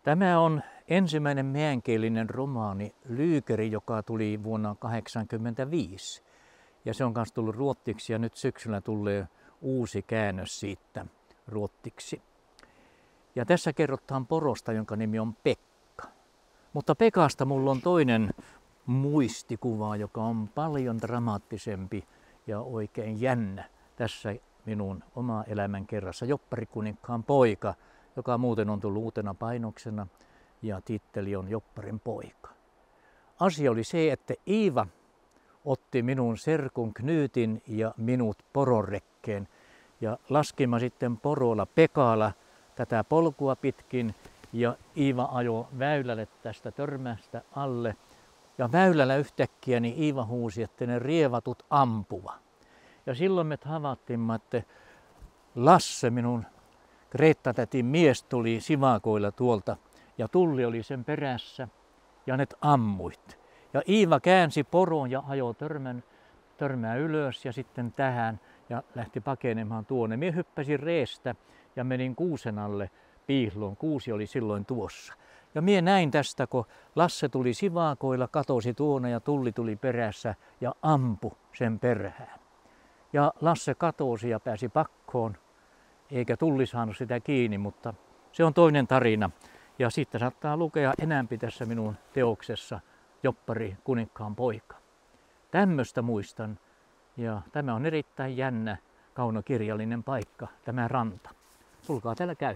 Tämä on ensimmäinen meänkielinen romaani Lyykeri, joka tuli vuonna 1985. Ja se on myös tullut ruottiksi ja nyt syksyllä tulee uusi käännös siitä ruottiksi. Ja tässä kerrotaan porosta, jonka nimi on Pekka. Mutta Pekasta mulla on toinen muistikuva, joka on paljon dramaattisempi ja oikein jännä tässä minun oma elämän kerrassa. Jopparikuninkaan poika, joka muuten on tullut uutena painoksena ja titteli on Jopparin poika. Asia oli se, että Iiva otti minun serkun Knyytin ja minut poronrekkeen ja laskimme sitten porolla Pekalla tätä polkua pitkin ja Iiva ajoi väylälle tästä törmästä alle. Ja väylällä yhtäkkiä niin Iiva huusi, että ne rievatut ampuva. Ja silloin me havaittimme, että Lasse, minun Kreetta-tätin mies, tuli sivakoilla tuolta ja Tulli oli sen perässä ja ne ammuit. Ja Iiva käänsi poron ja ajoi törmää ylös ja sitten tähän ja lähti pakenemaan tuonne. Minä hyppäsin reestä ja menin kuusen alle piiloon. Kuusi oli silloin tuossa. Ja minä näin tästä, kun Lasse tuli sivakoilla, katosi tuonne ja Tulli tuli perässä ja ampui sen perään. Ja Lasse katosi ja pääsi pakkoon, eikä Tulli saanut sitä kiinni, mutta se on toinen tarina. Ja sitten saattaa lukea enämpi tässä minun teoksessa Joppari kuninkaan poika. Tämmöistä muistan ja tämä on erittäin jännä kaunokirjallinen paikka, tämä ranta. Tulkaa täällä käy.